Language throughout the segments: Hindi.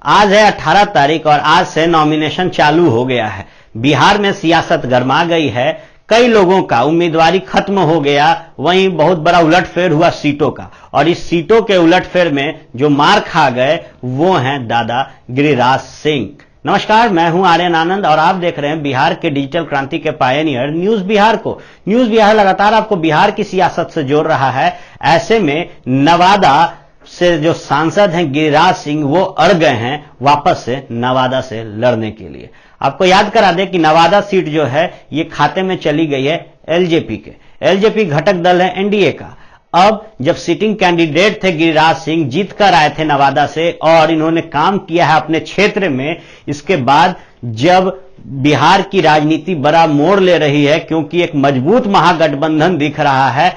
आज है 18 तारीख और आज से नॉमिनेशन चालू हो गया है। बिहार में सियासत गरमा गई है, कई लोगों का उम्मीदवारी खत्म हो गया, वहीं बहुत बड़ा उलटफेर हुआ सीटों का, और इस सीटों के उलटफेर में जो मार खा गए वो हैं दादा गिरिराज सिंह। नमस्कार, मैं हूं आर्यन आनंद और आप देख रहे हैं बिहार के डिजिटल क्रांति के पायनियर न्यूज बिहार को। न्यूज बिहार लगातार आपको बिहार की सियासत से जोड़ रहा है। ऐसे में नवादा से जो सांसद हैं गिरिराज सिंह, वो अड़ गए हैं वापस से नवादा से लड़ने के लिए। आपको याद करा दें कि नवादा सीट जो है ये खाते में चली गई है एलजेपी के। एलजेपी घटक दल है एनडीए का। अब जब सिटिंग कैंडिडेट थे गिरिराज सिंह, जीत कर आए थे नवादा से और इन्होंने काम किया है अपने क्षेत्र में, इसके बाद जब बिहार की राजनीति बड़ा मोड़ ले रही है क्योंकि एक मजबूत महागठबंधन दिख रहा है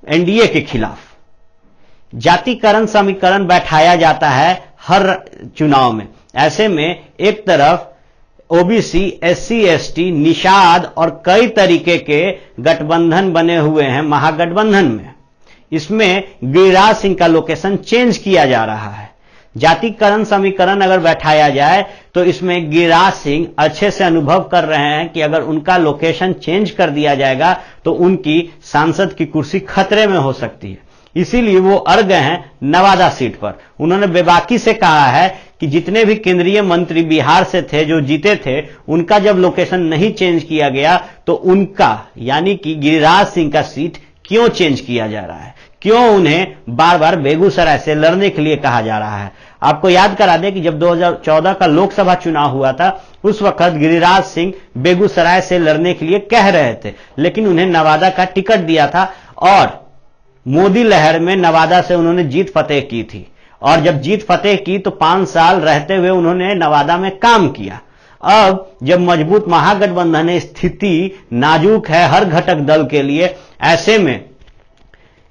एनडीए के खिलाफ। जातिकरण समीकरण बैठाया जाता है हर चुनाव में। ऐसे में एक तरफ ओबीसी, एससी, एसटी, निषाद और कई तरीके के गठबंधन बने हुए हैं महागठबंधन में। इसमें गिरिराज सिंह का लोकेशन चेंज किया जा रहा है। जातिकरण समीकरण अगर बैठाया जाए तो इसमें गिरिराज सिंह अच्छे से अनुभव कर रहे हैं कि अगर उनका लोकेशन चेंज कर दिया जाएगा तो उनकी सांसद की कुर्सी खतरे में हो सकती है। इसीलिए वो अड़ गए हैं नवादा सीट पर। उन्होंने बेबाकी से कहा है कि जितने भी केंद्रीय मंत्री बिहार से थे जो जीते थे, उनका जब लोकेशन नहीं चेंज किया गया तो उनका यानी कि गिरिराज सिंह का सीट क्यों चेंज किया जा रहा है, क्यों उन्हें बार बार बेगूसराय से लड़ने के लिए कहा जा रहा है। आपको याद करा दें कि जब 2014 का लोकसभा चुनाव हुआ था उस वक्त गिरिराज सिंह बेगूसराय से लड़ने के लिए कह रहे थे, लेकिन उन्हें नवादा का टिकट दिया था और मोदी लहर में नवादा से उन्होंने जीत फतेह की थी। और जब जीत फतेह की तो 5 साल रहते हुए उन्होंने नवादा में काम किया। अब जब मजबूत महागठबंधन है, स्थिति नाजुक है हर घटक दल के लिए, ऐसे में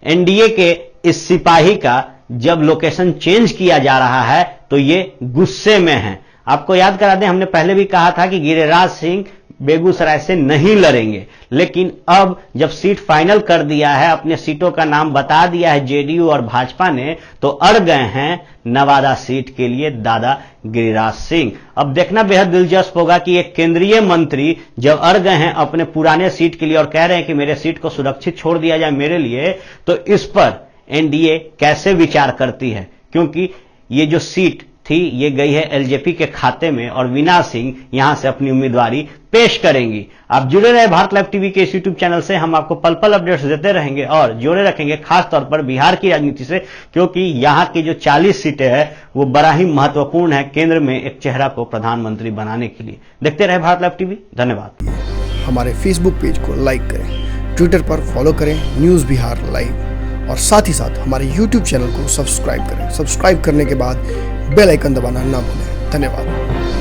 एनडीए के इस सिपाही का जब लोकेशन चेंज किया जा रहा है तो ये गुस्से में है। आपको याद करा दें, हमने पहले भी कहा था कि गिरिराज सिंह बेगूसराय से नहीं लड़ेंगे, लेकिन अब जब सीट फाइनल कर दिया है, अपने सीटों का नाम बता दिया है जेडीयू और भाजपा ने, तो अड़ गए हैं नवादा सीट के लिए दादा गिरिराज सिंह। अब देखना बेहद दिलचस्प होगा कि एक केंद्रीय मंत्री जब अड़ गए हैं अपने पुराने सीट के लिए और कह रहे हैं कि मेरे सीट को सुरक्षित छोड़ दिया जाए मेरे लिए, तो इस पर एनडीए कैसे विचार करती है, क्योंकि ये जो सीट थी ये गई है एलजेपी के खाते में और वीना सिंह यहां से अपनी उम्मीदवारी पेश करेंगी। आप जुड़े रहे भारत लाइव टीवी के इस यूट्यूब चैनल से। हम आपको पल पल अपडेट्स देते रहेंगे और जोड़े रखेंगे खास तौर पर बिहार की राजनीति से, क्योंकि यहां की जो 40 सीटें हैं वो बड़ा ही महत्वपूर्ण है केंद्र में एक चेहरा को प्रधानमंत्री बनाने के लिए। देखते रहे भारत लाइव टीवी। धन्यवाद। हमारे फेसबुक पेज को लाइक करें, ट्विटर पर फॉलो करें न्यूज बिहार लाइव, और साथ ही साथ हमारे यूट्यूब चैनल को सब्सक्राइब करें। सब्सक्राइब करने के बाद बेल आइकन दबाना ना भूलें। धन्यवाद।